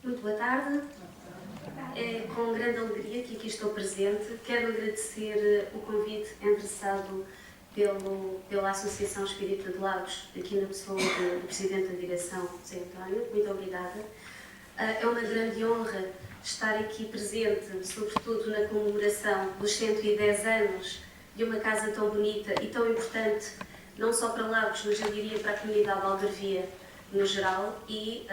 Muito boa tarde. É com grande alegria que aqui estou presente. Quero agradecer o convite endereçado pela Associação Espírita de Lagos, aqui na pessoa do Presidente da Direção, José António. Muito obrigada. É uma grande honra estar aqui presente, sobretudo na comemoração dos 110 anos de uma casa tão bonita e tão importante, não só para Lagos, mas eu diria para a comunidade algarvia no geral, e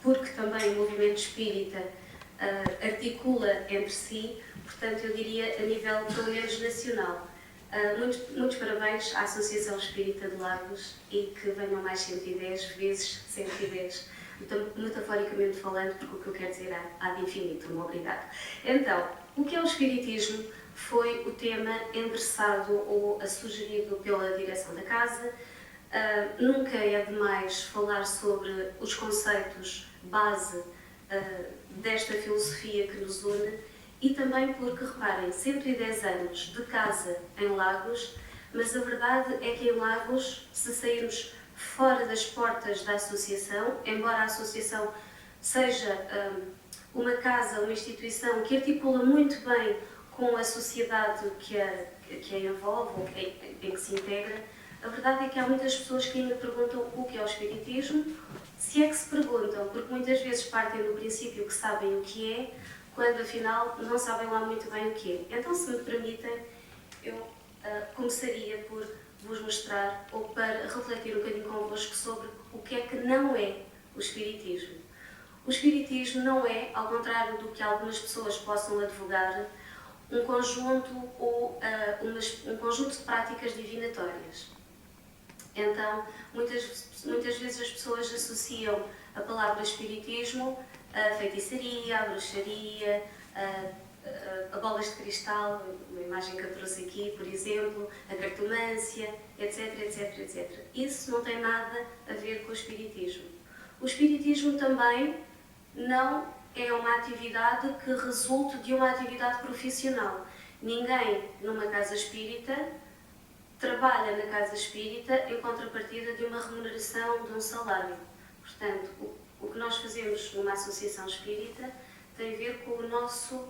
porque também o movimento espírita articula entre si, portanto eu diria a nível pelo menos nacional. Muitos parabéns à Associação Espírita de Lagos e que venham mais 110 vezes 110, metaforicamente falando, porque o que eu quero dizer há de infinito. Obrigado. Então, o que é o Espiritismo foi o tema endereçado ou sugerido pela direção da Casa. Nunca é demais falar sobre os conceitos base desta filosofia que nos une e também porque, reparem, 110 anos de casa em Lagos, mas a verdade é que em Lagos, se sairmos fora das portas da associação, embora a associação seja uma casa, uma instituição que articula muito bem com a sociedade que a envolve ou em que se integra, a verdade é que há muitas pessoas que ainda perguntam o que é o Espiritismo, se é que se perguntam, porque muitas vezes partem do princípio que sabem o que é, quando afinal não sabem lá muito bem o que é. Então, se me permitem, eu começaria por vos mostrar, ou para refletir um bocadinho convosco sobre o que é que não é o Espiritismo. O Espiritismo não é, ao contrário do que algumas pessoas possam advogar, um conjunto ou um conjunto de práticas divinatórias. Então, muitas vezes as pessoas associam a palavra espiritismo a feitiçaria, a bruxaria, a bolas de cristal, uma imagem que eu trouxe aqui, por exemplo, a cartomância, etc, etc, etc. Isso não tem nada a ver com o espiritismo. O espiritismo também não é uma atividade que resulte de uma atividade profissional. Ninguém numa casa espírita trabalha na casa espírita em contrapartida de uma remuneração, de um salário. Portanto, o que nós fazemos numa associação espírita tem a ver com o nosso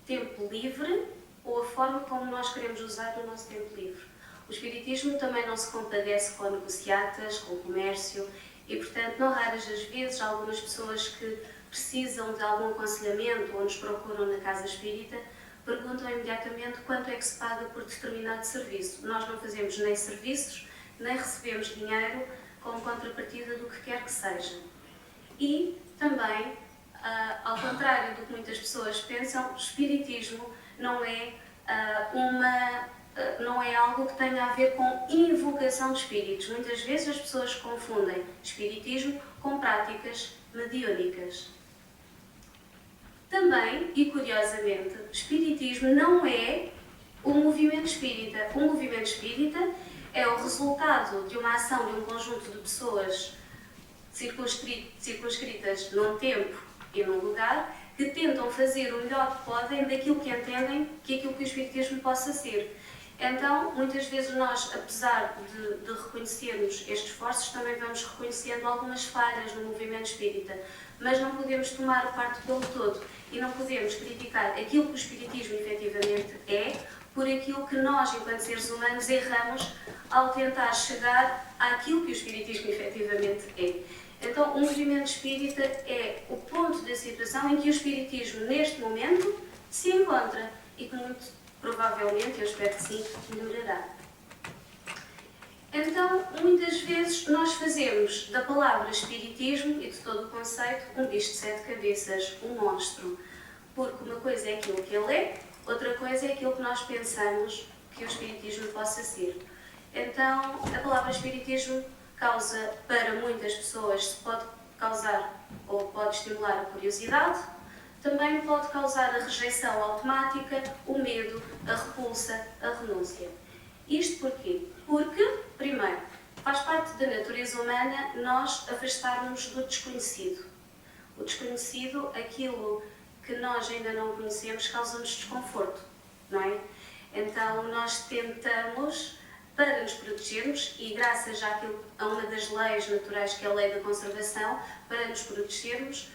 tempo livre ou a forma como nós queremos usar o nosso tempo livre. O espiritismo também não se compadece com negociatas, com o comércio e, portanto, não raras as vezes, algumas pessoas que precisam de algum aconselhamento ou nos procuram na casa espírita perguntam imediatamente quanto é que se paga por determinado serviço. Nós não fazemos nem serviços, nem recebemos dinheiro como contrapartida do que quer que seja. E também, ao contrário do que muitas pessoas pensam, o espiritismo não é algo que tenha a ver com invocação de espíritos. Muitas vezes as pessoas confundem espiritismo com práticas mediúnicas. Também, e curiosamente, o espiritismo não é o movimento espírita. O movimento espírita é o resultado de uma ação de um conjunto de pessoas circunscritas num tempo e num lugar, que tentam fazer o melhor que podem daquilo que entendem que aquilo que o espiritismo possa ser. Então, muitas vezes nós, apesar de reconhecermos estes esforços, também vamos reconhecendo algumas falhas no movimento espírita, mas não podemos tomar parte pelo todo e não podemos criticar aquilo que o espiritismo efetivamente é por aquilo que nós, enquanto seres humanos, erramos ao tentar chegar àquilo que o espiritismo efetivamente é. Então, o movimento espírita é o ponto da situação em que o espiritismo, neste momento, se encontra e que muito provavelmente, eu espero que sim, melhorará. Então, muitas vezes nós fazemos da palavra espiritismo e de todo o conceito um bicho de 7 cabeças, um monstro. Porque uma coisa é aquilo que ele é, outra coisa é aquilo que nós pensamos que o espiritismo possa ser. Então, a palavra espiritismo causa, para muitas pessoas, pode causar ou pode estimular a curiosidade, também pode causar a rejeição automática, o medo, a repulsa, a renúncia. Isto porquê? Porque, primeiro, faz parte da natureza humana nós afastarmos do desconhecido. O desconhecido, aquilo que nós ainda não conhecemos, causa-nos desconforto, não é? Então, nós tentamos, para nos protegermos, e graças a uma das leis naturais, que é a lei da conservação, para nos protegermos,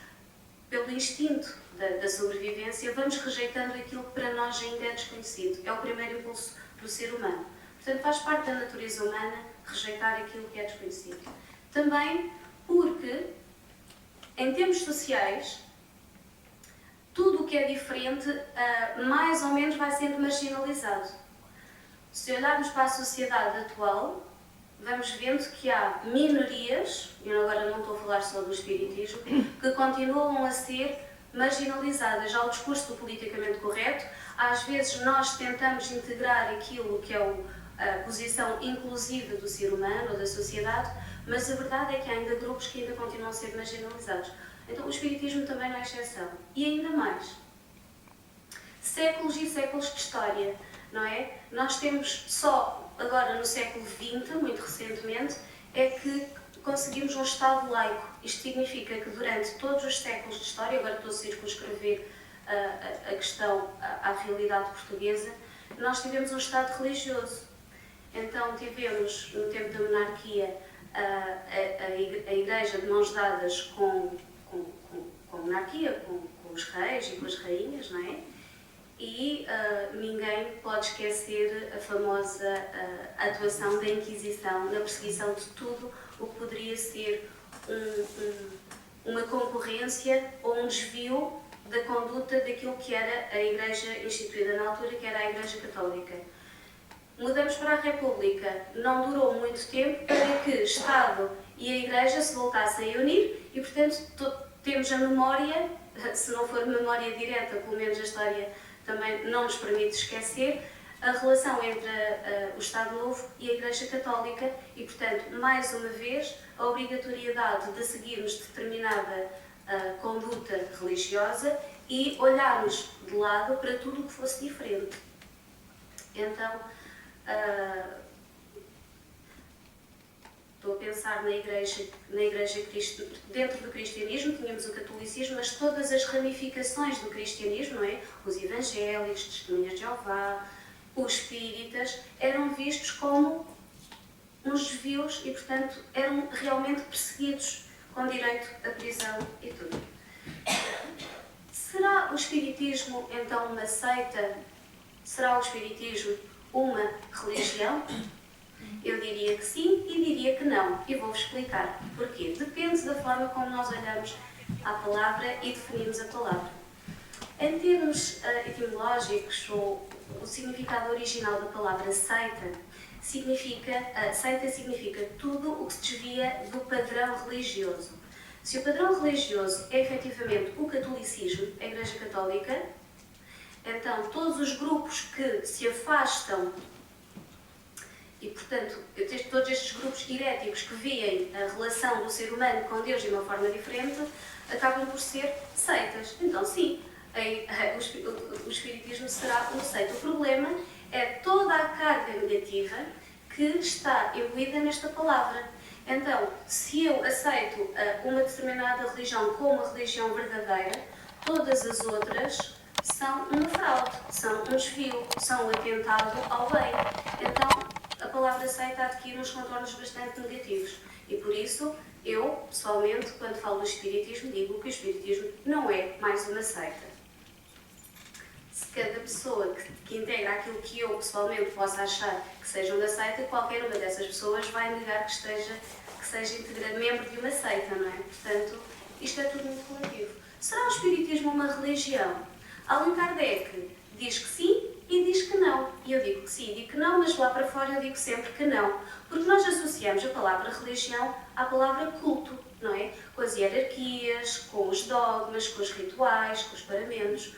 pelo instinto da sobrevivência, vamos rejeitando aquilo que para nós ainda é desconhecido. É o primeiro impulso do ser humano. Portanto, faz parte da natureza humana rejeitar aquilo que é desconhecido. Também porque, em termos sociais, tudo o que é diferente, mais ou menos vai sendo marginalizado. Se olharmos para a sociedade atual, vamos vendo que há minorias, e agora não estou a falar só do espiritismo, que continuam a ser marginalizadas. Já o discurso do politicamente correto, às vezes nós tentamos integrar aquilo que é a posição inclusiva do ser humano ou da sociedade, mas a verdade é que há ainda grupos que ainda continuam a ser marginalizados. Então o espiritismo também não é exceção. E ainda mais, séculos e séculos de história, não é? Nós temos só agora no século XX, muito recentemente, é que conseguimos um Estado laico. Isto significa que durante todos os séculos de história, agora estou a circunscrever a questão à realidade portuguesa, nós tivemos um Estado religioso. Então tivemos, no tempo da monarquia, a Igreja de mãos dadas com a monarquia, com os reis e com as rainhas, não é? E ninguém pode esquecer a famosa atuação da Inquisição na perseguição de tudo o que poderia ser uma concorrência ou um desvio da conduta daquilo que era a Igreja instituída na altura, que era a Igreja Católica. Mudamos para a República. Não durou muito tempo para que Estado e a Igreja se voltassem a unir e, portanto, temos a memória, se não for memória direta, pelo menos a história também não nos permite esquecer, a relação entre o Estado Novo e a Igreja Católica e, portanto, mais uma vez, a obrigatoriedade de seguirmos determinada conduta religiosa e olharmos de lado para tudo o que fosse diferente. Então, estou a pensar na igreja dentro do cristianismo, tínhamos o catolicismo, mas todas as ramificações do cristianismo, não é? Os evangélicos, testemunhas de Jeová, os espíritas, eram vistos como uns desvios e, portanto, eram realmente perseguidos com direito à prisão e tudo. Será o espiritismo, então, uma seita? Será o espiritismo uma religião? Eu diria que sim e diria que não. E vou-vos explicar porquê. Depende da forma como nós olhamos à palavra e definimos a palavra. Em termos etimológicos, o significado original da palavra seita significa tudo o que se desvia do padrão religioso. Se o padrão religioso é efetivamente o catolicismo, a Igreja Católica, então todos os grupos que se afastam e, portanto, todos estes grupos heréticos que veem a relação do ser humano com Deus de uma forma diferente, acabam por ser seitas. Então, sim, o espiritismo será uma seita. O problema é toda a carga negativa que está imbuída nesta palavra. Então, se eu aceito uma determinada religião como a religião verdadeira, todas as outras são uma fraude, são um desvio, são um atentado ao bem. Então, a palavra seita adquire uns contornos bastante negativos. E por isso, eu, pessoalmente, quando falo do espiritismo, digo que o espiritismo não é mais uma seita. Se cada pessoa que integra aquilo que eu, pessoalmente, possa achar que seja uma seita, qualquer uma dessas pessoas vai negar que seja integrante, membro de uma seita, não é? Portanto, isto é tudo muito relativo. Será o espiritismo uma religião? Allan Kardec diz que sim e diz que não. E eu digo que sim e digo que não, mas lá para fora eu digo sempre que não. Porque nós associamos a palavra religião à palavra culto, não é? Com as hierarquias, com os dogmas, com os rituais, com os paramentos.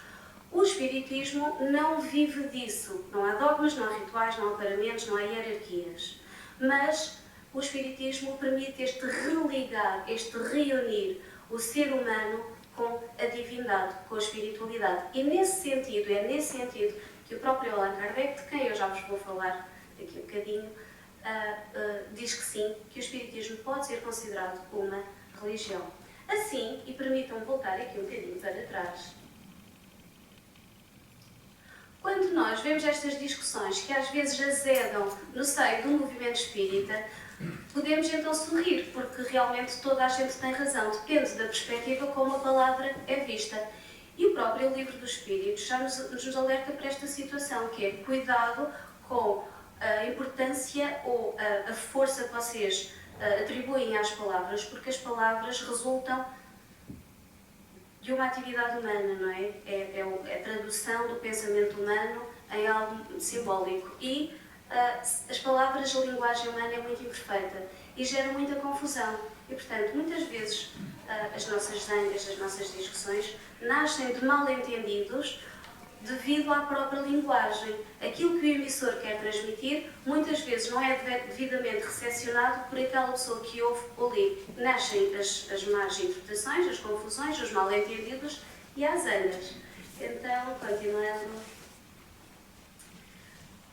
O espiritismo não vive disso. Não há dogmas, não há rituais, não há paramentos, não há hierarquias. Mas o espiritismo permite este religar, este reunir o ser humano com a divindade, com a espiritualidade. E é nesse sentido que o próprio Allan Kardec, de quem eu já vos vou falar daqui um bocadinho, diz que sim, que o espiritismo pode ser considerado uma religião. Assim, e permitam voltar aqui um bocadinho para trás, quando nós vemos estas discussões que às vezes azedam no seio do movimento espírita, Podemos então sorrir, porque realmente toda a gente tem razão, depende da perspectiva como a palavra é vista. E o próprio Livro dos Espíritos já nos alerta para esta situação, que é cuidado com a importância ou a força que vocês atribuem às palavras, porque as palavras resultam de uma atividade humana, não é? É a tradução do pensamento humano em algo simbólico. E as palavras, a linguagem humana é muito imperfeita e gera muita confusão. E, portanto, muitas vezes as nossas zangas, as nossas discussões nascem de mal-entendidos devido à própria linguagem. Aquilo que o emissor quer transmitir, muitas vezes não é devidamente recepcionado por aquela pessoa que ouve ou lê. Nascem as más interpretações, as confusões, os mal-entendidos e as zangas. Então, continuando.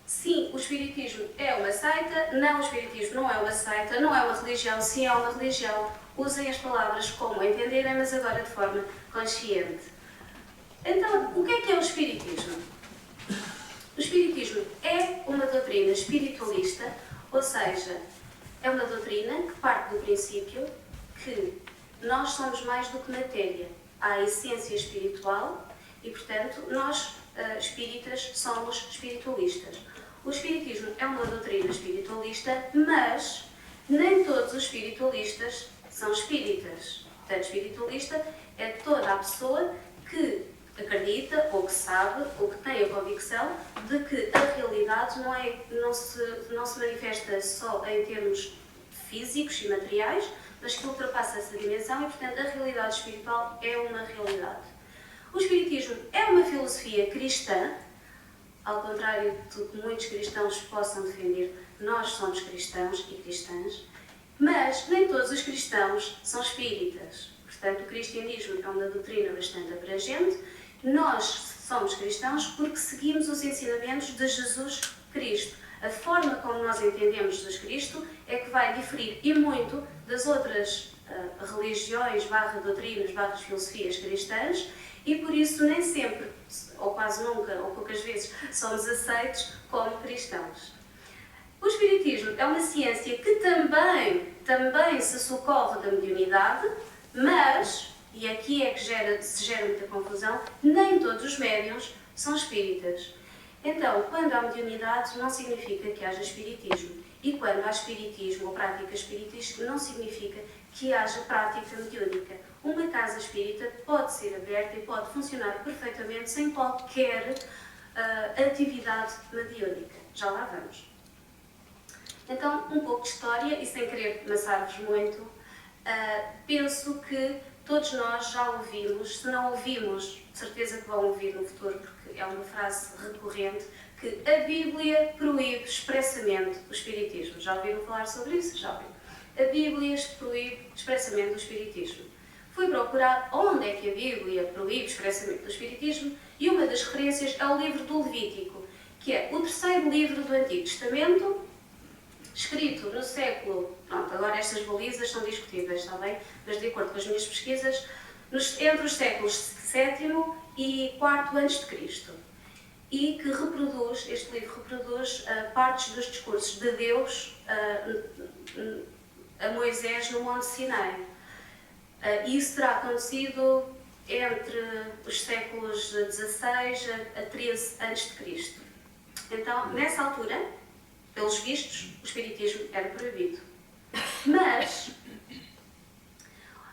Sim, o Espiritismo é uma seita. Não, o Espiritismo não é uma seita, não é uma religião. Sim, é uma religião. Usem as palavras como entenderem, mas agora de forma consciente. Então, o que é o Espiritismo? O Espiritismo é uma doutrina espiritualista, ou seja, é uma doutrina que parte do princípio que nós somos mais do que matéria. Há a essência espiritual e, portanto, nós, espíritas, somos espiritualistas. O Espiritismo é uma doutrina espiritualista, mas nem todos os espiritualistas são espíritas. Portanto, espiritualista é toda a pessoa que acredita, ou que sabe, ou que tem a convicção de que a realidade não se manifesta só em termos físicos e materiais, mas que ultrapassa essa dimensão e, portanto, a realidade espiritual é uma realidade. O Espiritismo é uma filosofia cristã, ao contrário do que muitos cristãos possam defender, nós somos cristãos e cristãs, mas nem todos os cristãos são espíritas. Portanto, o cristianismo é uma doutrina bastante abrangente. Nós somos cristãos porque seguimos os ensinamentos de Jesus Cristo. A forma como nós entendemos Jesus Cristo é que vai diferir e muito das outras religiões, doutrinas, filosofias cristãs, e por isso nem sempre, ou quase nunca, ou poucas vezes, somos aceitos como cristãos. O Espiritismo é uma ciência que também se socorre da mediunidade, mas, e aqui é que se gera muita confusão, nem todos os médiuns são espíritas. Então, quando há mediunidade, não significa que haja espiritismo. E quando há espiritismo ou prática espírita, não significa que haja prática mediúnica. Uma casa espírita pode ser aberta e pode funcionar perfeitamente sem qualquer atividade mediúnica. Já lá vamos. Então, um pouco de história, e sem querer amassar-vos muito, penso que todos nós já ouvimos, se não ouvimos, de certeza que vão ouvir no futuro, porque é uma frase recorrente, que a Bíblia proíbe expressamente o Espiritismo. Já ouviram falar sobre isso? Já ouviram. A Bíblia proíbe expressamente o Espiritismo. Fui procurar onde é que a Bíblia proíbe expressamente o Espiritismo e uma das referências é o livro do Levítico, que é o terceiro livro do Antigo Testamento, escrito no século... Pronto, agora estas balizas são discutíveis, está bem? Mas de acordo com as minhas pesquisas, entre os séculos VII e IV a.C. E que este livro reproduz partes dos discursos de Deus a Moisés no Monte Sinai. Isso terá acontecido entre os séculos XVI a XIII a.C. Então, nessa altura, pelos vistos, o Espiritismo era proibido. Mas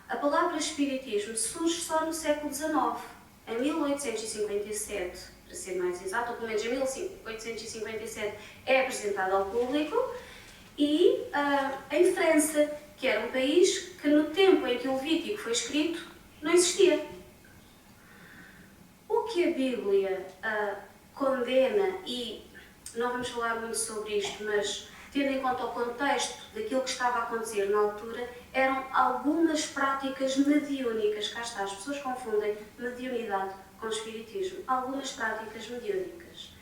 a palavra Espiritismo surge só no século XIX, em 1857, para ser mais exato, ou pelo menos em 1857 é apresentado ao público, e em França, que era um país que no tempo em que o Levítico foi escrito, não existia. O que a Bíblia condena, e não vamos falar muito sobre isto, mas tendo em conta o contexto daquilo que estava a acontecer na altura, eram algumas práticas mediúnicas. Cá está, as pessoas confundem mediunidade com espiritismo. Algumas práticas mediúnicas.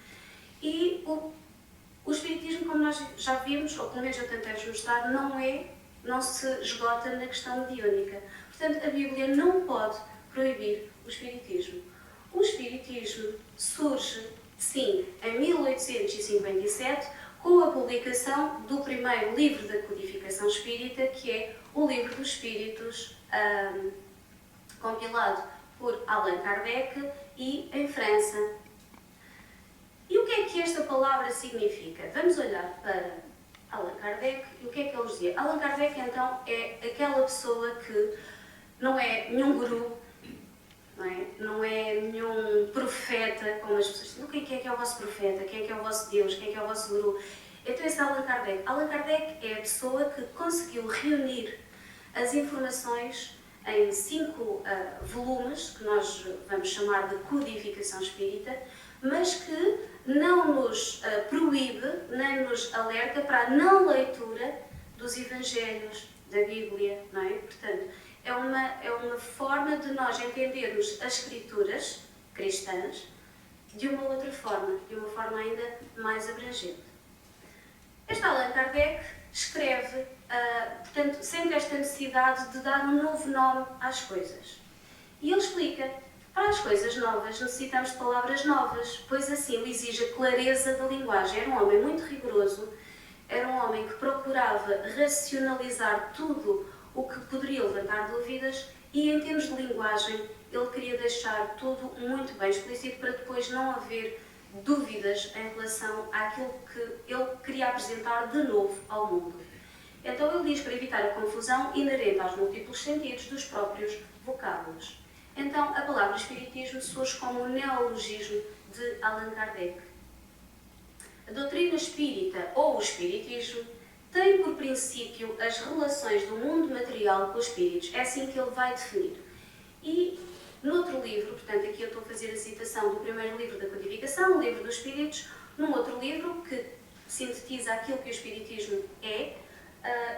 E o espiritismo, como nós já vimos, ou pelo menos eu tentei mostrar, não se esgota na questão mediúnica. Portanto, a Bíblia não pode proibir o espiritismo. O espiritismo surge, sim, em 1857, com a publicação do primeiro livro da codificação espírita, que é o Livro dos Espíritos, compilado por Allan Kardec e em França. E o que é que esta palavra significa? Vamos olhar para Allan Kardec e o que é que ele dizia? Allan Kardec, então, é aquela pessoa que não é nenhum guru, não é nenhum profeta, como as pessoas dizem. Quem é que é o vosso profeta? Quem é que é o vosso Deus? Quem é que é o vosso guru? Então esse é Allan Kardec. Allan Kardec é a pessoa que conseguiu reunir as informações em 5 volumes, que nós vamos chamar de codificação espírita, mas que não nos proíbe, nem nos alerta para a não leitura dos Evangelhos, da Bíblia, não é? Portanto, é uma forma de nós entendermos as Escrituras cristãs de uma outra forma, de uma forma ainda mais abrangente. Este Allan Kardec escreve, portanto, sente esta necessidade de dar um novo nome às coisas. E ele explica, para as coisas novas necessitamos de palavras novas, pois assim o exige a clareza da linguagem. Era um homem muito rigoroso, era um homem que procurava racionalizar tudo o que poderia levantar dúvidas e, em termos de linguagem, ele queria deixar tudo muito bem explícito para depois não haver dúvidas em relação àquilo que ele queria apresentar de novo ao mundo. Então ele diz para evitar a confusão inerente aos múltiplos sentidos dos próprios vocábulos. Então a palavra espiritismo surge como um neologismo de Allan Kardec. A doutrina espírita ou o espiritismo tem por princípio as relações do mundo material com os espíritos. É assim que ele vai definir. E noutro livro, portanto aqui eu estou a fazer a citação do primeiro livro da codificação, o Livro dos Espíritos, num outro livro que sintetiza aquilo que o espiritismo é,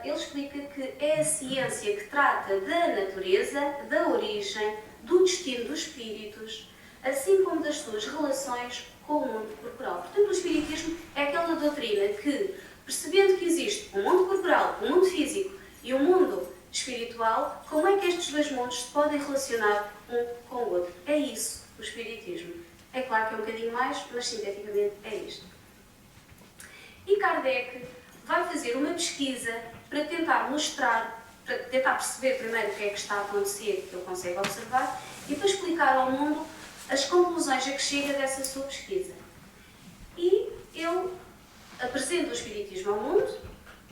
ele explica que é a ciência que trata da natureza, da origem, do destino dos espíritos, assim como das suas relações com o mundo corporal. Portanto, o espiritismo é aquela doutrina que, percebendo que existe um mundo corporal, um mundo físico e um mundo espiritual, como é que estes dois mundos se podem relacionar um com o outro? É isso, o espiritismo. É claro que é um bocadinho mais, mas sinteticamente é isto. E Kardec vai fazer uma pesquisa para tentar mostrar, para tentar perceber primeiro o que é que está a acontecer, que ele consegue observar, e para explicar ao mundo as conclusões a que chega dessa sua pesquisa. E ele apresenta o espiritismo ao mundo,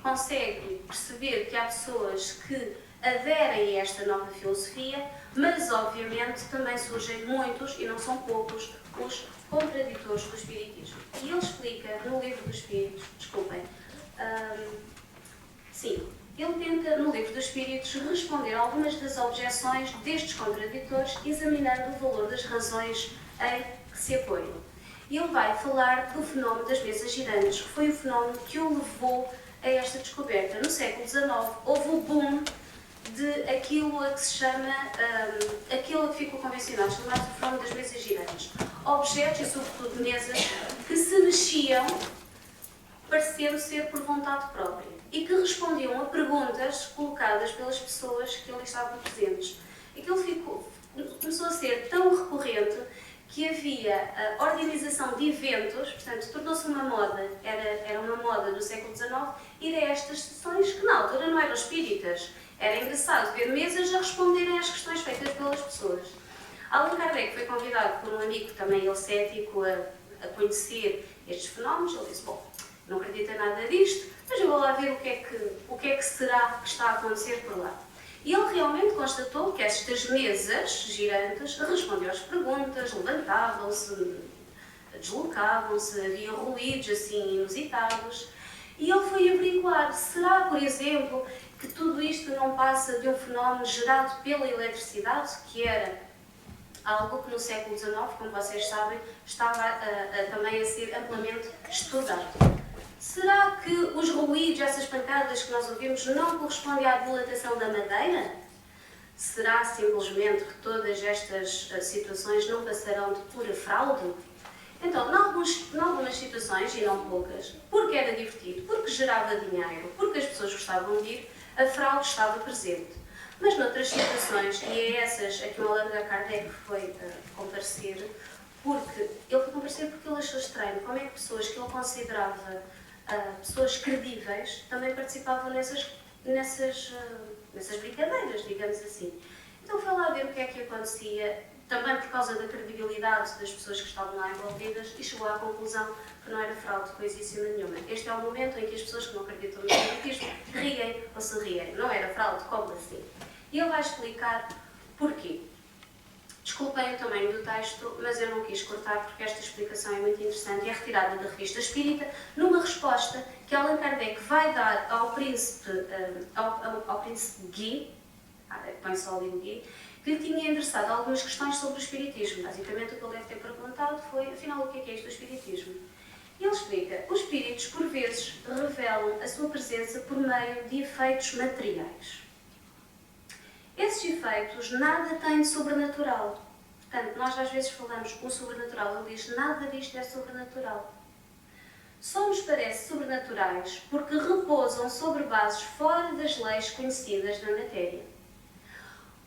consegue perceber que há pessoas que aderem a esta nova filosofia, mas obviamente também surgem muitos, e não são poucos, os contraditores do espiritismo. E ele explica no Livro dos Espíritos, ele tenta no Livro dos Espíritos responder a algumas das objeções destes contraditores, examinando o valor das razões em que se apoiam. E ele vai falar do fenómeno das mesas girantes, que foi o fenómeno que o levou a esta descoberta. No século XIX houve o boom de aquilo a que se chama, aquilo que ficou convencionado, chamado o fenómeno das mesas girantes. Objetos, e sobretudo mesas, que se mexiam parecendo ser por vontade própria e que respondiam a perguntas colocadas pelas pessoas que ali estavam presentes. Aquilo começou a ser tão recorrente que havia a organização de eventos, portanto, tornou-se uma moda, era uma moda do século XIX, ir a estas sessões que na altura não eram espíritas. Era engraçado ver mesas a responderem às questões feitas pelas pessoas. Allan Kardec foi convidado por um amigo, também ele cético, a conhecer estes fenómenos. Ele disse, bom, não acredito em nada disto, mas eu vou lá ver o que é que será que está a acontecer por lá. E ele realmente constatou que estas mesas girantes respondiam às perguntas, levantavam-se, deslocavam-se, havia ruídos assim inusitados. E ele foi averiguar, será, por exemplo, que tudo isto não passa de um fenómeno gerado pela eletricidade, que era algo que no século XIX, como vocês sabem, estava também a ser amplamente estudado. Será que os ruídos, essas pancadas que nós ouvimos, não correspondem à dilatação da madeira? Será simplesmente que todas estas situações não passarão de pura fraude? Então, em algumas situações, e não poucas, porque era divertido, porque gerava dinheiro, porque as pessoas gostavam de ir, a fraude estava presente. Mas noutras situações, e é essas a que o Allan Kardec foi comparecer, porque ele achou estranho como é que pessoas que ele considerava pessoas credíveis também participavam nessas brincadeiras, digamos assim. Então foi lá ver o que é que acontecia, também por causa da credibilidade das pessoas que estavam lá envolvidas, e chegou à conclusão que não era fraude coisíssima nenhuma. Este é o momento em que as pessoas que não acreditam no espiritismo riem ou se riem. Não era fraude, como assim? E ele vai explicar porquê. Desculpem o tamanho do texto, mas eu não quis cortar porque esta explicação é muito interessante e é retirada da Revista Espírita, numa resposta que Allan Kardec vai dar ao príncipe Guy, põe só ali o Guy, que lhe tinha endereçado algumas questões sobre o espiritismo. Basicamente o que ele deve ter perguntado foi, afinal, o que é isto do espiritismo? E ele explica, os espíritos por vezes revelam a sua presença por meio de efeitos materiais. Esses efeitos nada têm de sobrenatural. Portanto, nós às vezes falamos o sobrenatural, ele diz nada disto é sobrenatural. Só nos parece sobrenaturais porque repousam sobre bases fora das leis conhecidas da matéria.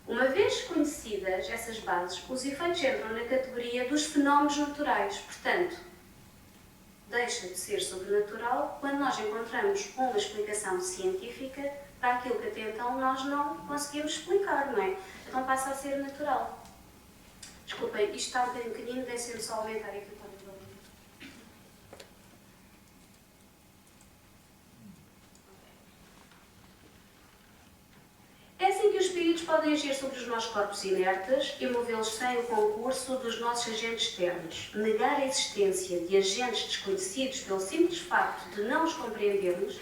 Uma vez conhecidas essas bases, os efeitos entram na categoria dos fenómenos naturais. Portanto, deixa de ser sobrenatural quando nós encontramos uma explicação científica para aquilo que até então nós não conseguimos explicar, não é? Então passa a ser natural. Desculpem, isto está um bocadinho pequenino, deixem-me só aumentar aqui para o volume. É assim que os espíritos podem agir sobre os nossos corpos inertes e movê-los sem o concurso dos nossos agentes externos. Negar a existência de agentes desconhecidos pelo simples facto de não os compreendermos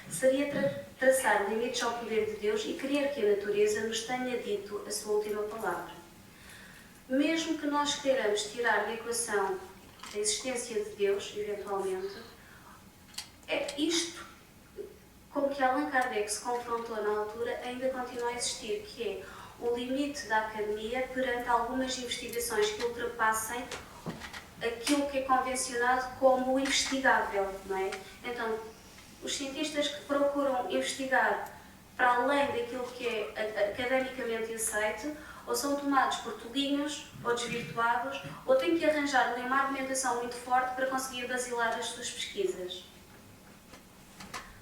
seria traçar limites ao poder de Deus e querer que a natureza nos tenha dito a sua última palavra. Mesmo que nós queiramos tirar da equação a existência de Deus, eventualmente, é isto com que Allan Kardec se confrontou na altura ainda continua a existir, que é o limite da academia perante algumas investigações que ultrapassem aquilo que é convencionado como investigável, não é? Então, os cientistas que procuram investigar para além daquilo que é academicamente aceito, ou são tomados por tolinhos, ou desvirtuados, ou têm que arranjar uma argumentação muito forte para conseguir basilar as suas pesquisas.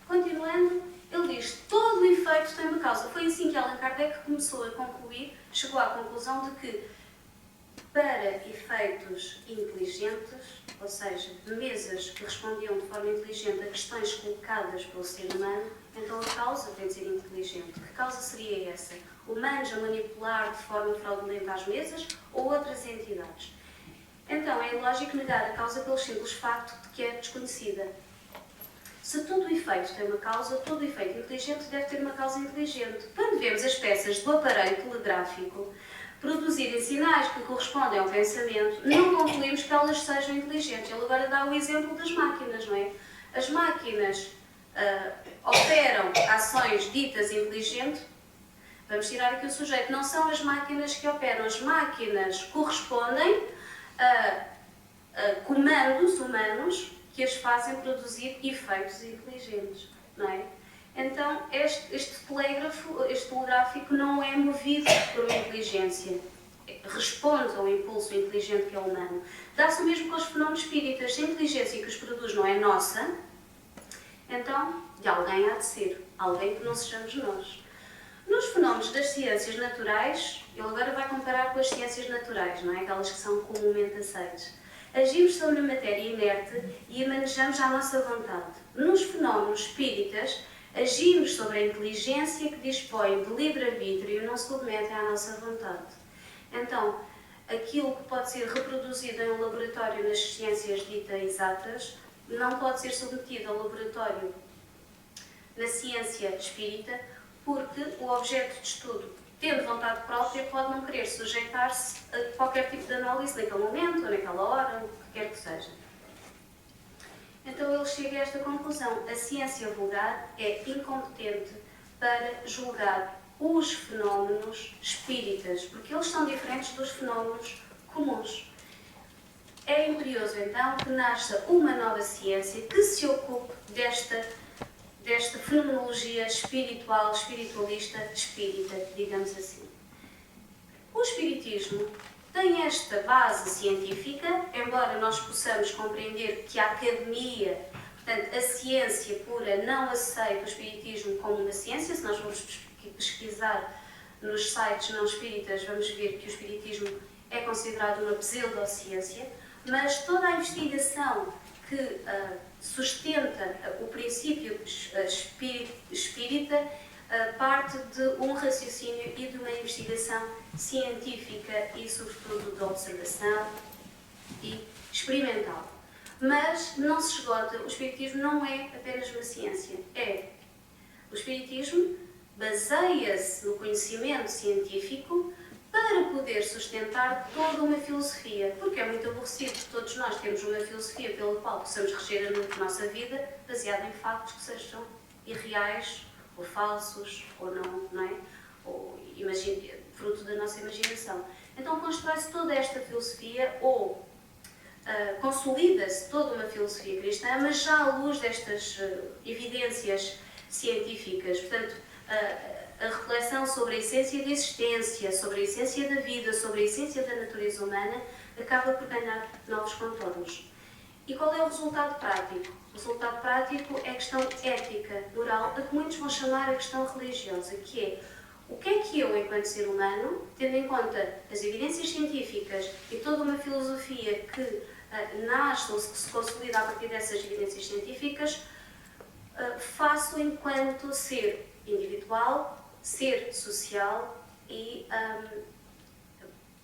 Continuando, ele diz que todo o efeito tem uma causa. Foi assim que Allan Kardec começou a concluir, chegou à conclusão de que, para efeitos inteligentes, ou seja, de mesas que respondiam de forma inteligente a questões colocadas pelo ser humano, então a causa tem de ser inteligente. Que causa seria essa? Humanos a manipular de forma fraudulenta as mesas ou outras entidades? Então é ilógico negar a causa pelo simples facto de que é desconhecida. Se todo o efeito tem uma causa, todo o efeito inteligente deve ter uma causa inteligente. Quando vemos as peças do aparelho telegráfico produzirem sinais que correspondem ao pensamento, não concluímos que elas sejam inteligentes. Ele agora dá o exemplo das máquinas, não é? As máquinas operam ações ditas inteligentes. Vamos tirar aqui o sujeito. Não são as máquinas que operam. As máquinas correspondem a comandos humanos que as fazem produzir efeitos inteligentes, não é? Então, este telegráfico não é movido por uma inteligência. Responde ao impulso inteligente que é humano. Dá-se o mesmo com os fenómenos espíritas. Se a inteligência que os produz não é nossa, então, de alguém há de ser. Alguém que não sejamos nós. Nos fenómenos das ciências naturais, ele agora vai comparar com as ciências naturais, não é? Aquelas que são comumente aceitas. Agimos sobre a matéria inerte e a manejamos à nossa vontade. Nos fenómenos espíritas, agimos sobre a inteligência que dispõe de livre-arbítrio e não se submete à nossa vontade. Então, aquilo que pode ser reproduzido em um laboratório nas ciências ditas exatas não pode ser submetido ao laboratório na ciência espírita, porque o objeto de estudo, tendo vontade própria, pode não querer sujeitar-se a qualquer tipo de análise naquele momento ou naquela hora, o que quer que seja. Então ele chega a esta conclusão. A ciência vulgar é incompetente para julgar os fenómenos espíritas, porque eles são diferentes dos fenómenos comuns. É imperioso, então, que nasça uma nova ciência que se ocupe desta fenomenologia espiritual, espiritualista, espírita, digamos assim. O espiritismo tem esta base científica, embora nós possamos compreender que a academia, Portanto, a ciência pura não aceita o espiritismo como uma ciência. Se nós vamos pesquisar nos sites não espíritas, vamos ver que o espiritismo é considerado uma pseudociência, mas toda a investigação que sustenta o princípio espírita parte de um raciocínio e de uma investigação científica e, sobretudo, de observação e experimental. Mas não se esgota, o espiritismo não é apenas uma ciência. O espiritismo baseia-se no conhecimento científico para poder sustentar toda uma filosofia, porque é muito aborrecido que todos nós temos uma filosofia pela qual possamos reger a nossa vida baseada em factos que sejam irreais, ou falsos, ou não é? Ou fruto da nossa imaginação. Então constrói-se toda esta filosofia, ou consolida-se toda uma filosofia cristã, mas já à luz destas evidências científicas. Portanto, a reflexão sobre a essência da existência, sobre a essência da vida, sobre a essência da natureza humana, acaba por ganhar novos contornos. E qual é o resultado prático? O resultado prático é a questão ética, moral, a que muitos vão chamar a questão religiosa, que é o que é que eu, enquanto ser humano, tendo em conta as evidências científicas e toda uma filosofia que nasce ou se consolida a partir dessas evidências científicas, faço enquanto ser individual, ser social e,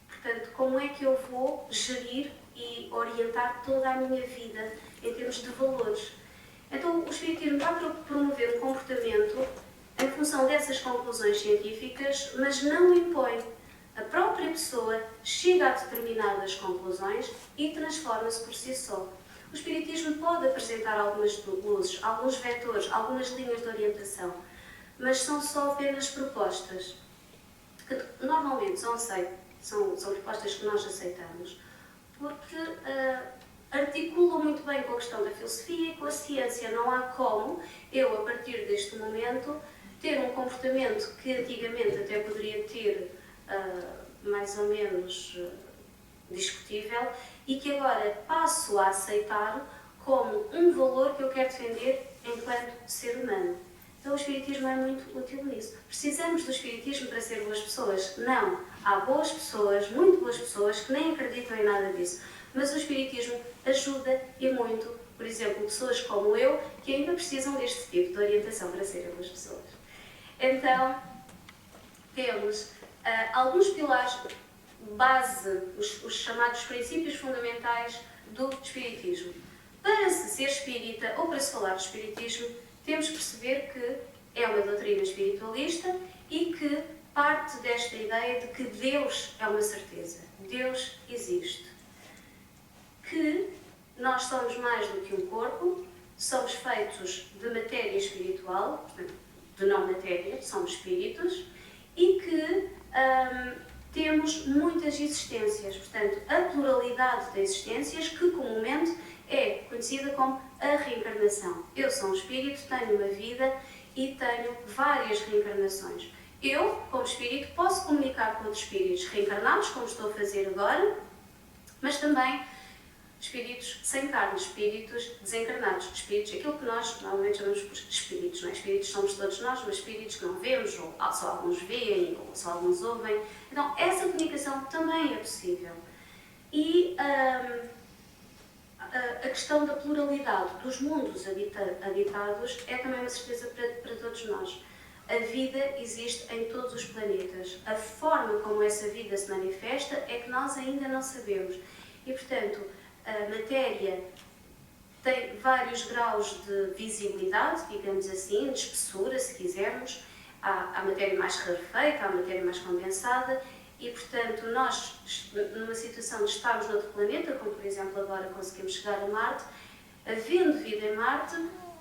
portanto, como é que eu vou gerir e orientar toda a minha vida em termos de valores. Então, o espiritismo vai promover um comportamento em função dessas conclusões científicas, mas não impõe. A própria pessoa chega a determinadas conclusões e transforma-se por si só. O espiritismo pode apresentar algumas luzes, alguns vetores, algumas linhas de orientação, mas são só apenas propostas, que normalmente são propostas que nós aceitamos, porque articulam muito bem com a questão da filosofia e com a ciência. Não há como eu, a partir deste momento, ter um comportamento que antigamente até poderia ter mais ou menos discutível e que agora passo a aceitar como um valor que eu quero defender enquanto ser humano. Então o espiritismo é muito útil nisso. Precisamos do espiritismo para ser boas pessoas? Não. Há boas pessoas, muito boas pessoas, que nem acreditam em nada disso. Mas o espiritismo ajuda e muito, por exemplo, pessoas como eu, que ainda precisam deste tipo de orientação para serem boas pessoas. Então, temos alguns pilares base, os chamados princípios fundamentais do espiritismo. Para se ser espírita ou para se falar de espiritismo, temos que perceber que é uma doutrina espiritualista e que parte desta ideia de que Deus é uma certeza. Deus existe. Que nós somos mais do que um corpo, somos feitos de matéria espiritual, de não matéria, somos espíritos, e que temos muitas existências. Portanto, a pluralidade de existências, que comumente é conhecida como a reencarnação. Eu sou um espírito, tenho uma vida e tenho várias reencarnações. Eu, como espírito, posso comunicar com outros espíritos reencarnados, como estou a fazer agora, mas também espíritos sem carne, espíritos desencarnados, espíritos, aquilo que nós normalmente chamamos por espíritos, não é? Espíritos somos todos nós, mas espíritos que não vemos, ou só alguns veem, ou só alguns ouvem. Então, essa comunicação também é possível. E a questão da pluralidade dos mundos habitados é também uma certeza para todos nós. A vida existe em todos os planetas. A forma como essa vida se manifesta é que nós ainda não sabemos. E, portanto, a matéria tem vários graus de visibilidade, digamos assim, de espessura, se quisermos. Há a matéria mais rarefeita, há a matéria mais condensada e, portanto, nós, numa situação de estarmos noutro planeta, como por exemplo agora conseguimos chegar a Marte, havendo vida em Marte,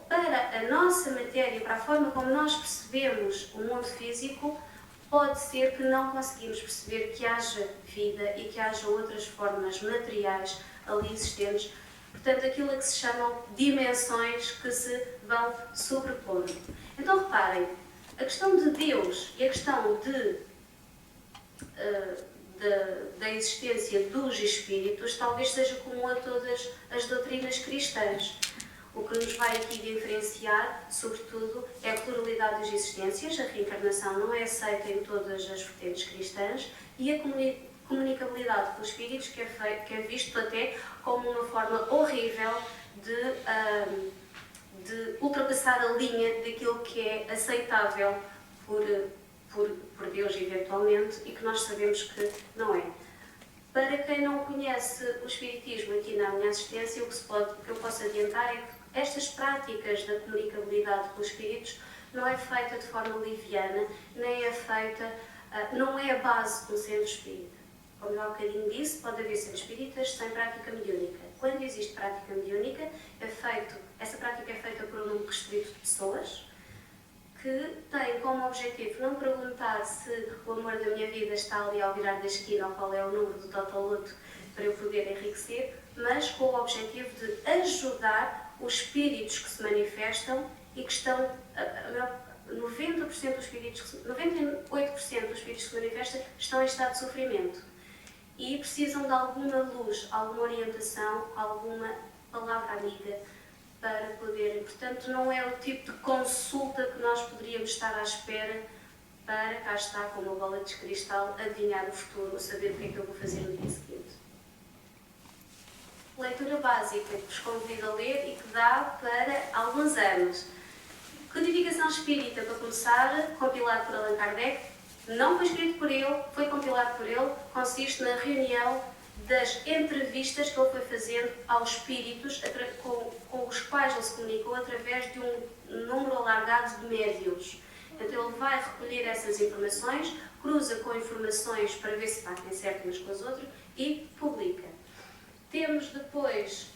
para a nossa matéria, para a forma como nós percebemos o mundo físico, pode ser que não conseguimos perceber que haja vida e que haja outras formas materiais ali existentes. Portanto, aquilo a que se chamam dimensões que se vão sobrepondo. Então, reparem, a questão de Deus e a questão da existência dos espíritos talvez seja comum a todas as doutrinas cristãs. O que nos vai aqui diferenciar, sobretudo, é a pluralidade das existências. A reencarnação não é aceita em todas as vertentes cristãs e a comunicabilidade com os espíritos, que é visto até como uma forma horrível de ultrapassar a linha daquilo que é aceitável por Deus, eventualmente, e que nós sabemos que não é. Para quem não conhece o Espiritismo aqui na minha assistência, o que eu posso adiantar é que estas práticas da comunicabilidade com os espíritos não é feita de forma liviana, nem é feita, não é a base de um centro espírita. Como eu há bocadinho disse, pode haver centros espíritas sem prática mediúnica. Quando existe prática mediúnica, essa prática é feita por um número restrito de pessoas que têm como objetivo não perguntar se o amor da minha vida está ali ao virar da esquina ou qual é o número do totoloto para eu poder enriquecer, mas com o objetivo de ajudar os espíritos que se manifestam e que estão, 98% dos espíritos que se manifestam estão em estado de sofrimento e precisam de alguma luz, alguma orientação, alguma palavra amiga para poderem. Portanto, não é o tipo de consulta que nós poderíamos estar à espera para, cá está, com uma bola de cristal, adivinhar o futuro, saber o que é que eu vou fazer no dia seguinte. Leitura básica que vos convido a ler e que dá para alguns anos. Codificação Espírita, para começar, compilado por Allan Kardec, não foi escrito por ele, foi compilado por ele, consiste na reunião das entrevistas que ele foi fazendo aos espíritos com os quais ele se comunicou através de um número alargado de médiuns. Então ele vai recolher essas informações, cruza com informações para ver se batem certo umas com as outras e publica. Temos depois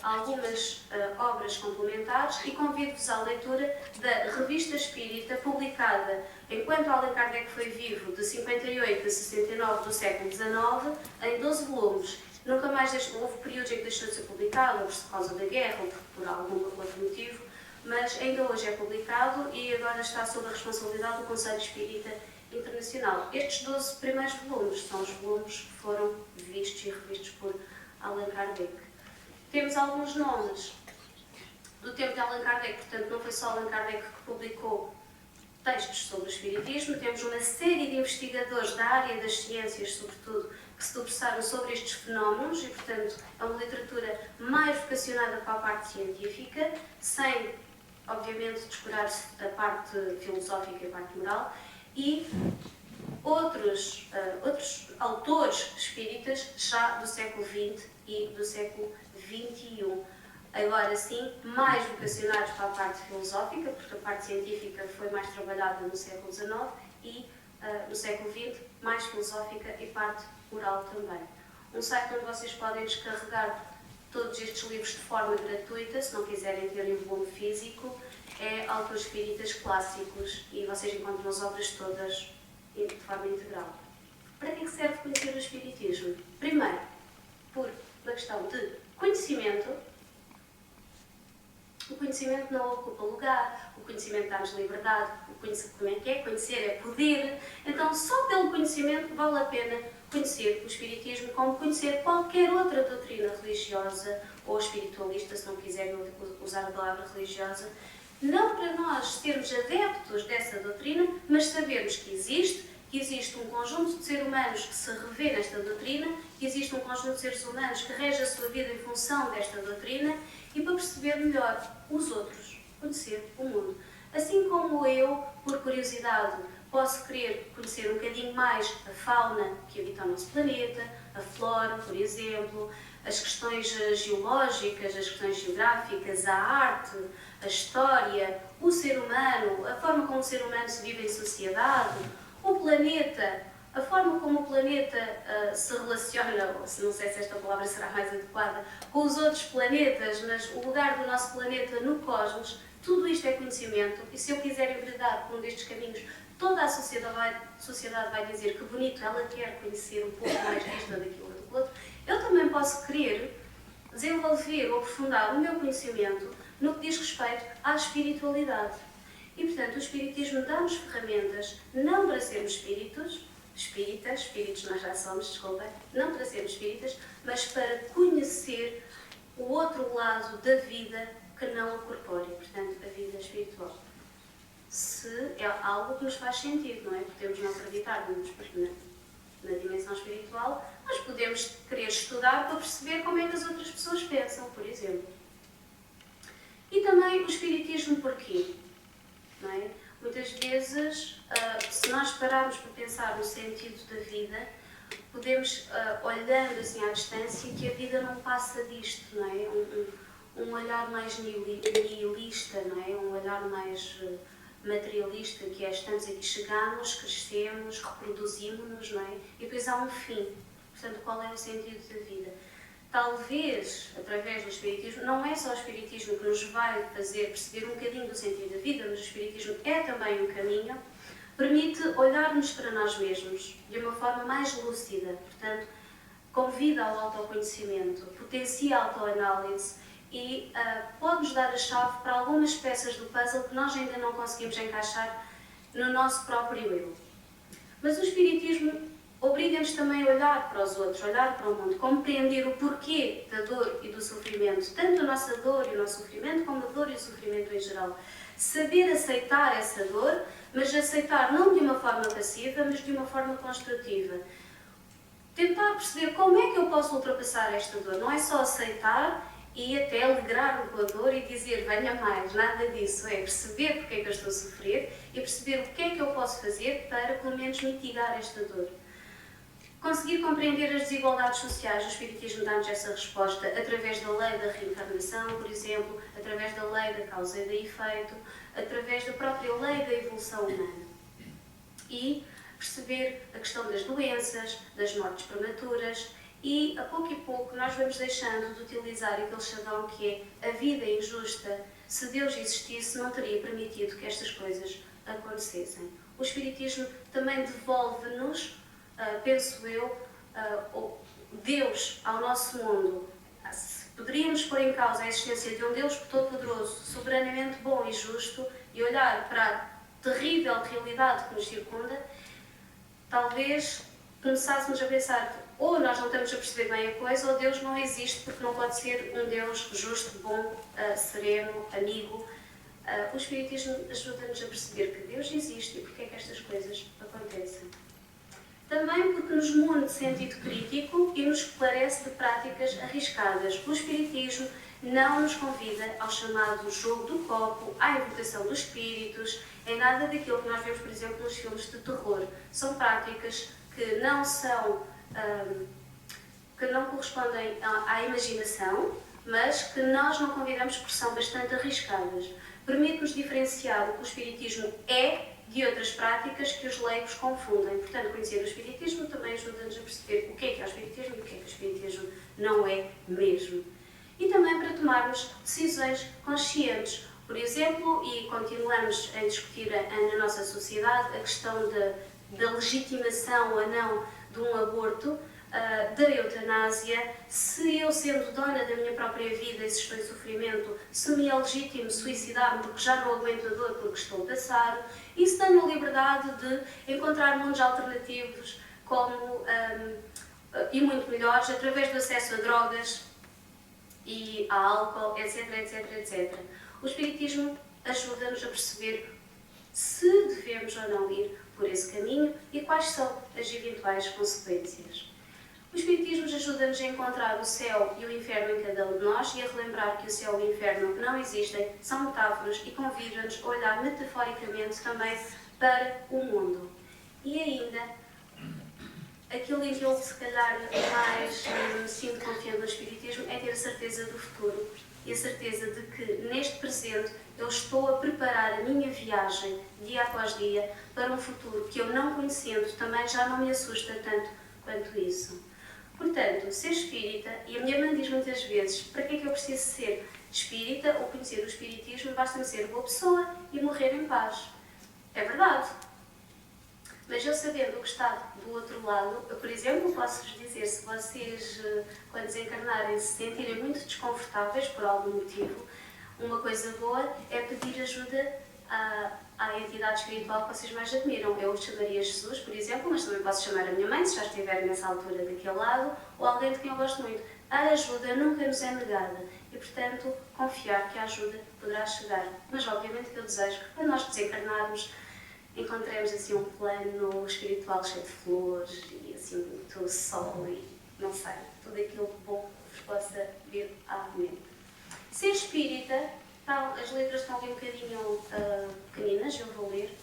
algumas obras complementares e convido-vos à leitura da Revista Espírita, publicada enquanto Allan Kardec foi vivo, de 58 a 69 do século XIX, em 12 volumes. Nunca mais houve períodos em que deixou de ser publicado, ou por causa da guerra, ou por algum outro motivo, mas ainda hoje é publicado e agora está sob a responsabilidade do Conselho Espírita Internacional. Estes 12 primeiros volumes são os volumes que foram vistos e revistos por Allan Kardec. Temos alguns nomes do tempo de Allan Kardec, portanto não foi só Allan Kardec que publicou textos sobre o Espiritismo, temos uma série de investigadores da área das ciências, sobretudo, que se debruçaram sobre estes fenómenos e, portanto, é uma literatura mais vocacionada para a parte científica, sem, obviamente, descurar-se a parte filosófica e a parte moral, e outros autores espíritas já do século XX e do século XXI. Agora sim, mais vocacionados para a parte filosófica, porque a parte científica foi mais trabalhada no século XIX e no século XX, mais filosófica e parte oral também. Um site onde vocês podem descarregar todos estes livros de forma gratuita, se não quiserem ter em volume físico, é Autores Espíritas Clássicos e vocês encontram as obras todas de forma integral. Para que serve conhecer o Espiritismo? Primeiro, por uma questão de conhecimento. O conhecimento não ocupa lugar, o conhecimento dá-nos liberdade, como é que é? Conhecer é poder. Então, só pelo conhecimento vale a pena conhecer o Espiritismo, como conhecer qualquer outra doutrina religiosa ou espiritualista, se não quiserem usar a palavra religiosa. Não para nós sermos adeptos dessa doutrina, mas sabermos que existe um conjunto de seres humanos que se revê nesta doutrina, que existe um conjunto de seres humanos que rege a sua vida em função desta doutrina e para perceber melhor os outros, conhecer o mundo. Assim como eu, por curiosidade, posso querer conhecer um bocadinho mais a fauna que habita o nosso planeta, a flora, por exemplo, as questões geológicas, as questões geográficas, a arte, a história, o ser humano, a forma como o ser humano se vive em sociedade, o planeta, a forma como o planeta se relaciona, ou se não sei se esta palavra será mais adequada, com os outros planetas, mas o lugar do nosso planeta no cosmos, tudo isto é conhecimento e se eu quiser enveredar por um destes caminhos, toda a sociedade vai dizer que bonito, ela quer conhecer um pouco mais disto ou daquilo ou do outro. Eu também posso querer desenvolver ou aprofundar o meu conhecimento no que diz respeito à espiritualidade. E, portanto, o Espiritismo dá-nos ferramentas não para sermos espíritos nós já somos, desculpa, não para sermos espíritas, mas para conhecer o outro lado da vida que não a corpórea, portanto, a vida espiritual. Se é algo que nos faz sentido, não é? Podemos não acreditar na dimensão espiritual, mas podemos querer estudar para perceber como é que as outras pessoas pensam, por exemplo. E também o espiritismo porquê? Não é? Muitas vezes, se nós pararmos para pensar no sentido da vida, podemos, olhando assim à distância, que a vida não passa disto, não é? Um olhar mais nihilista, não é? Um olhar mais materialista, que é estamos aqui, chegamos, crescemos, reproduzimos-nos, não é? E depois há um fim. Portanto, qual é o sentido da vida? Talvez, através do Espiritismo, não é só o Espiritismo que nos vai fazer perceber um bocadinho do sentido da vida, mas o Espiritismo é também um caminho, permite olharmos para nós mesmos de uma forma mais lúcida, portanto, convida ao autoconhecimento, potencia a autoanálise e pode-nos dar a chave para algumas peças do puzzle que nós ainda não conseguimos encaixar no nosso próprio eu. Mas o Espiritismo obriga-nos também a olhar para os outros, olhar para o mundo, compreender o porquê da dor e do sofrimento, tanto a nossa dor e o nosso sofrimento, como a dor e o sofrimento em geral. Saber aceitar essa dor, mas aceitar não de uma forma passiva, mas de uma forma construtiva. Tentar perceber como é que eu posso ultrapassar esta dor. Não é só aceitar e até alegrar-me com a dor e dizer venha mais, nada disso. É perceber porque é que eu estou a sofrer e perceber o que é que eu posso fazer para, pelo menos, mitigar esta dor. Conseguir compreender as desigualdades sociais, o Espiritismo dá-nos essa resposta através da lei da reencarnação, por exemplo, através da lei da causa e do efeito, através da própria lei da evolução humana. E perceber a questão das doenças, das mortes prematuras e, a pouco nós vamos deixando de utilizar aquele chavão que é a vida injusta. Se Deus existisse, não teria permitido que estas coisas acontecessem. O Espiritismo também devolve-nos, penso eu, Deus ao nosso mundo. Poderíamos pôr em causa a existência de um Deus todo-poderoso, soberanamente bom e justo, e olhar para a terrível realidade que nos circunda, talvez começássemos a pensar que ou nós não estamos a perceber bem a coisa, ou Deus não existe, porque não pode ser um Deus justo, bom, sereno, amigo. O Espiritismo ajuda-nos a perceber que Deus existe e porque é que estas coisas acontecem. Também porque nos mune de sentido crítico e nos esclarece de práticas arriscadas. O Espiritismo não nos convida ao chamado jogo do copo, à invocação dos espíritos, em nada daquilo que nós vemos, por exemplo, nos filmes de terror. São práticas que não correspondem à imaginação, mas que nós não convidamos porque são bastante arriscadas. Permite-nos diferenciar o que o Espiritismo é de outras práticas que os leigos confundem. Portanto, conhecer o Espiritismo também ajuda-nos a perceber o que é o Espiritismo e o que é que o Espiritismo não é mesmo. E também para tomarmos decisões conscientes. Por exemplo, e continuamos a discutir na nossa sociedade a questão da legitimação ou não de um aborto, da eutanásia, se eu, sendo dona da minha própria vida e se estou em sofrimento, se me é legítimo suicidar-me porque já não aguento a dor porque estou a passar, e se tenho a liberdade de encontrar mundos alternativos e muito melhores através do acesso a drogas e a álcool, etc, etc, etc. O Espiritismo ajuda-nos a perceber se devemos ou não ir por esse caminho e quais são as eventuais consequências. O Espiritismo ajuda-nos a encontrar o céu e o inferno em cada um de nós e a relembrar que o céu e o inferno não existem, são metáforas e convida-nos a olhar metaforicamente também para o mundo. E ainda, aquilo em que eu se calhar mais me sinto confiante no Espiritismo é ter a certeza do futuro e a certeza de que neste presente eu estou a preparar a minha viagem dia após dia para um futuro que eu não conhecendo também já não me assusta tanto quanto isso. Portanto, ser espírita, e a minha mãe diz muitas vezes, para que é que eu preciso ser espírita ou conhecer o espiritismo, basta-me ser boa pessoa e morrer em paz. É verdade. Mas eu sabendo o que está do outro lado, eu, por exemplo, posso-vos dizer, se vocês, quando desencarnarem, se sentirem muito desconfortáveis por algum motivo, uma coisa boa é pedir ajuda à entidade espiritual que vocês mais admiram. Eu chamaria Jesus, por exemplo, mas também posso chamar a minha mãe, se já estiver nessa altura daquele lado, ou alguém de quem eu gosto muito. A ajuda nunca nos é negada e, portanto, confiar que a ajuda poderá chegar. Mas, obviamente, que eu desejo que, quando nós desencarnarmos, encontremos assim um plano espiritual cheio de flores e assim muito sol e, não sei, tudo aquilo bom que vos possa vir à mente. Ser espírita, as letras estão aqui um bocadinho pequeninas, eu vou ler.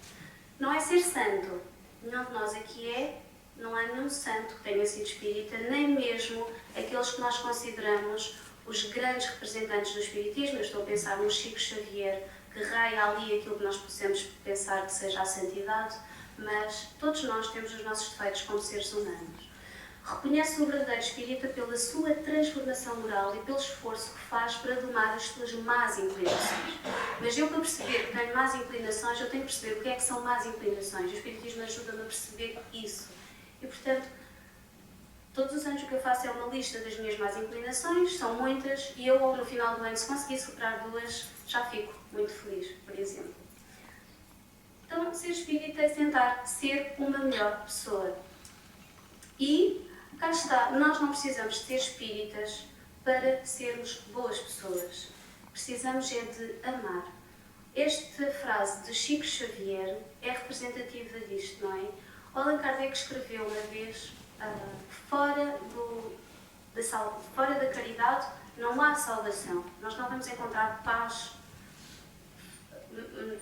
Não é ser santo. Nenhum de nós aqui é. Não há nenhum santo que tenha sido espírita, nem mesmo aqueles que nós consideramos os grandes representantes do espiritismo. Eu estou a pensar no Chico Xavier, que raia ali aquilo que nós possamos pensar que seja a santidade, mas todos nós temos os nossos defeitos como seres humanos. Reconhece o verdadeiro espírita pela sua transformação moral e pelo esforço que faz para domar as suas más inclinações. Mas eu, para perceber que tenho más inclinações, eu tenho que perceber o que é que são más inclinações. O espiritismo ajuda-me a perceber isso. E, portanto, todos os anos o que eu faço é uma lista das minhas más inclinações, são muitas, e eu, no final do ano, se conseguir superar 2, já fico muito feliz, por exemplo. Então, ser espírita é tentar ser uma melhor pessoa. E, cá está, nós não precisamos de ser espíritas para sermos boas pessoas. Precisamos é de amar. Esta frase de Chico Xavier é representativa disto, não é? O Allan Kardec escreveu uma vez, fora da caridade não há salvação. Nós não vamos encontrar paz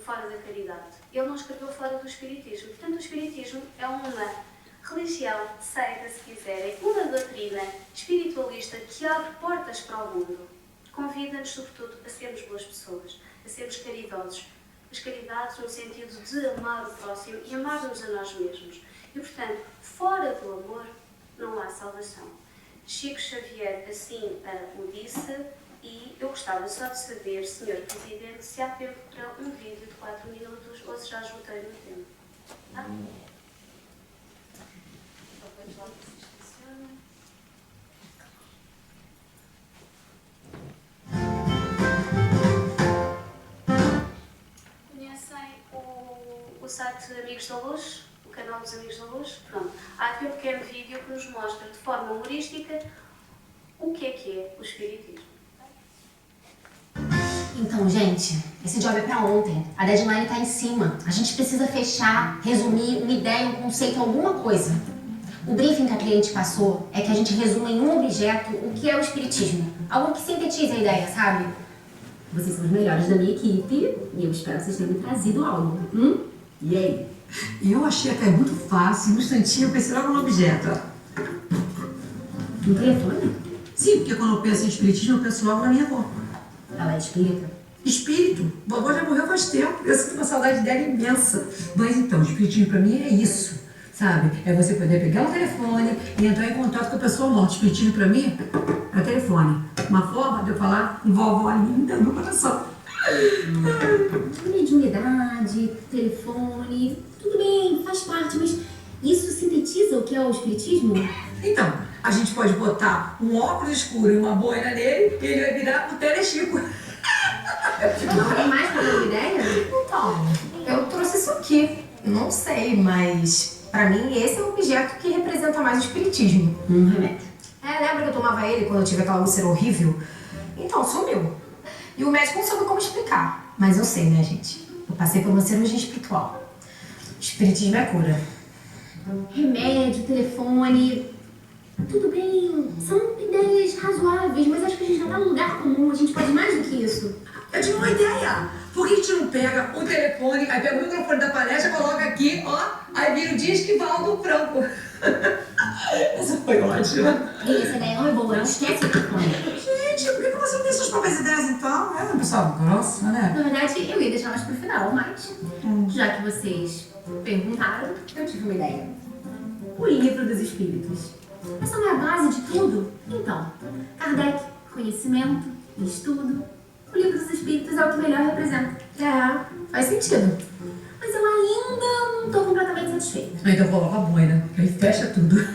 fora da caridade. Ele não escreveu fora do espiritismo. Portanto, o espiritismo é uma religião, seita, se quiserem, uma doutrina espiritualista que abre portas para o mundo. Convida-nos, sobretudo, a sermos boas pessoas, a sermos caridosos. As caridades no sentido de amar o próximo e amar-nos a nós mesmos. E, portanto, fora do amor não há salvação. Chico Xavier assim o disse, e eu gostava só de saber, Sr. Presidente, se há tempo para um vídeo de 4 minutos ou se já esgotei no tempo. Tá? Então, vamos lá que se funciona. Conhecem o site Amigos da Luz? O canal dos Amigos da Luz? Pronto. Há aqui um pequeno vídeo que nos mostra de forma humorística o que é o espiritismo. Então, gente, esse job é pra ontem. A deadline tá em cima. A gente precisa fechar, resumir uma ideia, um conceito, alguma coisa. O briefing que a cliente passou é que a gente resuma em um objeto o que é o espiritismo. Algo que sintetize a ideia, sabe? Vocês são os melhores da minha equipe e eu espero que vocês tenham me trazido algo. E aí? Eu achei até muito fácil, no instantinho eu pensei logo no objeto. Um telefone? Sim, porque quando eu penso em espiritismo, eu penso logo na minha avó. Ela é espírita? Espírito? Vovó já morreu faz tempo, eu sinto uma saudade dela imensa. Mas então, o espiritismo pra mim é isso, sabe? É você poder pegar o telefone e entrar em contato com a pessoa morta. O espiritismo pra mim é telefone. Uma forma de eu falar com vovó linda no coração. Mediunidade, telefone, tudo bem, faz parte, mas isso sintetiza o que é o espiritismo? Então, a gente pode botar um óculos escuro e uma boina nele e ele vai virar o Telechico. Não tem mais pra dar uma ideia? Então, eu trouxe isso aqui. Não sei, mas pra mim esse é o objeto que representa mais o espiritismo. Um remédio. Lembra que eu tomava ele quando eu tive aquela úlcera horrível? Então, sumiu. E o médico não soube como explicar. Mas eu sei, né, gente? Eu passei por uma cirurgia espiritual. O espiritismo é cura. Remédio, telefone, tudo bem, são ideias razoáveis, mas acho que a gente já tá num lugar comum, a gente pode mais do que isso. Eu tive uma ideia. Por que a gente não pega o telefone, aí pega o microfone da palestra, coloca aqui, ó, aí vira o Disque Valdo Franco. Essa foi ótima. E essa ideia não é boa, não esquece o telefone. Gente, por que você não tem suas próprias ideias então? É uma pessoa grossa, né? Na verdade, eu ia deixar elas pro final, mas já que vocês perguntaram, eu tive uma ideia. O livro dos espíritos. Essa não é a base de tudo? Então, Kardec, conhecimento, estudo. O livro dos espíritos é o que melhor representa. Faz sentido. Mas eu ainda não tô completamente satisfeita. Então coloca a boina, que aí fecha tudo.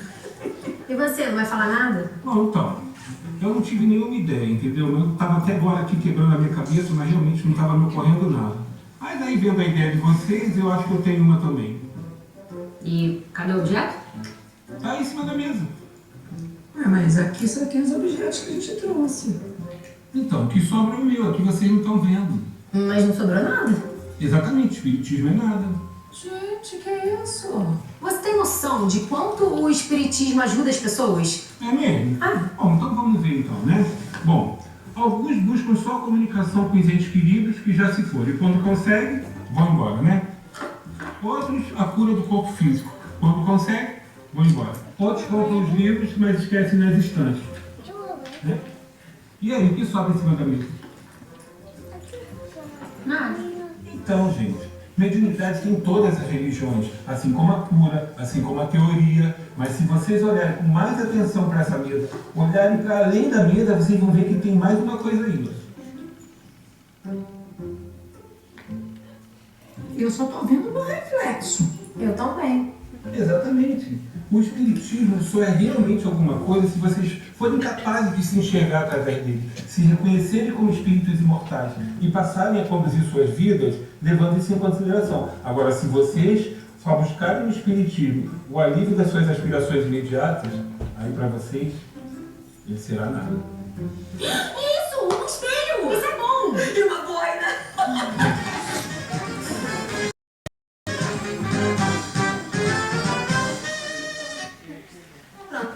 E você, não vai falar nada? Bom, então, eu não tive nenhuma ideia, entendeu? Eu estava até agora aqui quebrando a minha cabeça, mas realmente não estava me ocorrendo nada. Aí daí, vendo a ideia de vocês, eu acho que eu tenho uma também. E cadê o objeto? Tá aí em cima da mesa. Mas Mas aqui só tem os objetos que a gente trouxe. Então, o que sobra é o meu, aqui vocês não estão vendo. Mas não sobrou nada. Exatamente, espiritismo é nada. Gente, que é isso? Você tem noção de quanto o espiritismo ajuda as pessoas? É mesmo? Ah. Bom, então vamos ver então, né? Bom, alguns buscam só a comunicação com os entes queridos que já se foram. E quando conseguem, vão embora, né? Outros, a cura do corpo físico. Quando conseguem, vão embora. Outros compram os livros, mas esquecem nas estantes. Né? E aí, o que sobra em cima da mesa? Nada. Então, gente, mediunidade tem todas as religiões, assim como a cura, assim como a teoria. Mas se vocês olharem com mais atenção para essa mesa, olharem para além da mesa, vocês vão ver que tem mais uma coisa aí. Eu só tô vendo meu reflexo. Eu também. Exatamente. O espiritismo só é realmente alguma coisa se vocês forem capazes de se enxergar através dele, se reconhecerem como espíritos imortais e passarem a conduzir suas vidas levando isso em consideração. Agora, se vocês só buscarem no espiritismo o alívio das suas aspirações imediatas, aí para vocês não será nada. Isso! Um espelho! Isso é bom! E uma boina! Pronto,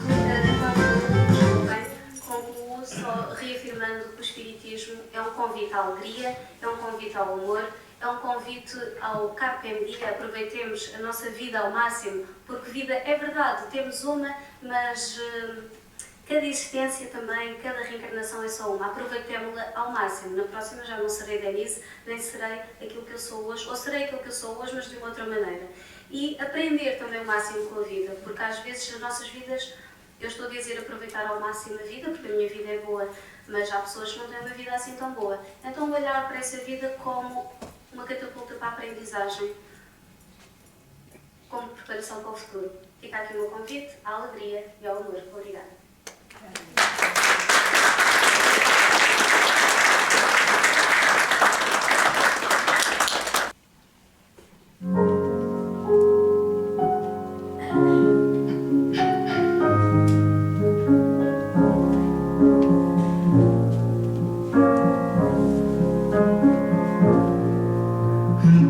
concluo só reafirmando que o Espiritismo é um convite à alegria, é um convite ao amor, é um convite ao carpe diem, aproveitemos a nossa vida ao máximo, porque vida é verdade, temos uma, mas cada existência também, cada reencarnação é só uma, aproveitemos-la ao máximo. Na próxima já não serei Denise, nem serei aquilo que eu sou hoje, ou serei aquilo que eu sou hoje, mas de uma outra maneira. E aprender também o máximo com a vida, porque às vezes as nossas vidas, eu estou a dizer aproveitar ao máximo a vida, porque a minha vida é boa, mas há pessoas que não têm uma vida assim tão boa. Então olhar para essa vida como uma catapulta para a aprendizagem, como preparação para o futuro. Fica aqui o meu convite à alegria e ao amor. Obrigada.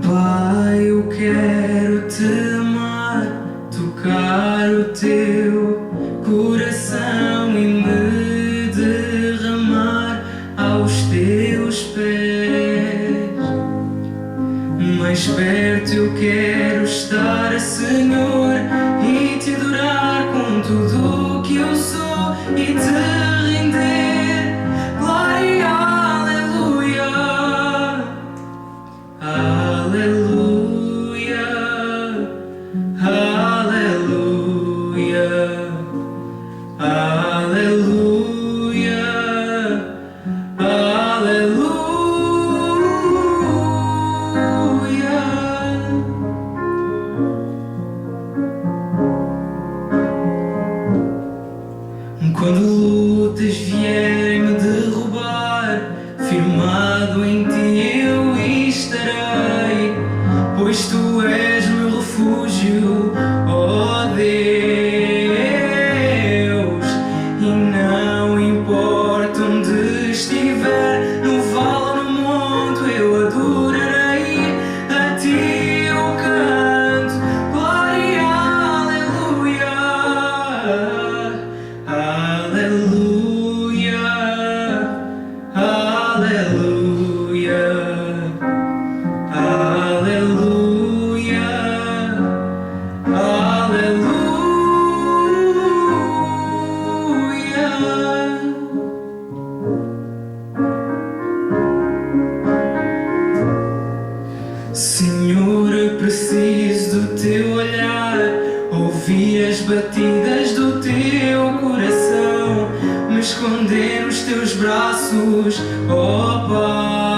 Pai, eu quero te amar, tocar o teu coração e me derramar aos teus pés. Mais perto eu quero estar, Senhor, e te adorar com tudo o que eu sou e te render glória, aleluia. Aleluia, aleluia, aleluia, aleluia. Quando lutas vierem me derrubar, firmado em ti eu estarei, pois tu és meu refúgio, ó Deus. E não importa onde estiver, no vale ou no monte, eu adorarei, a ti eu canto glória, aleluia, aleluia, aleluia, aleluia, aleluia. Senhor, eu preciso do teu olhar, ouvir as batidas do teu coração, me esconder nos teus braços, ó Pai.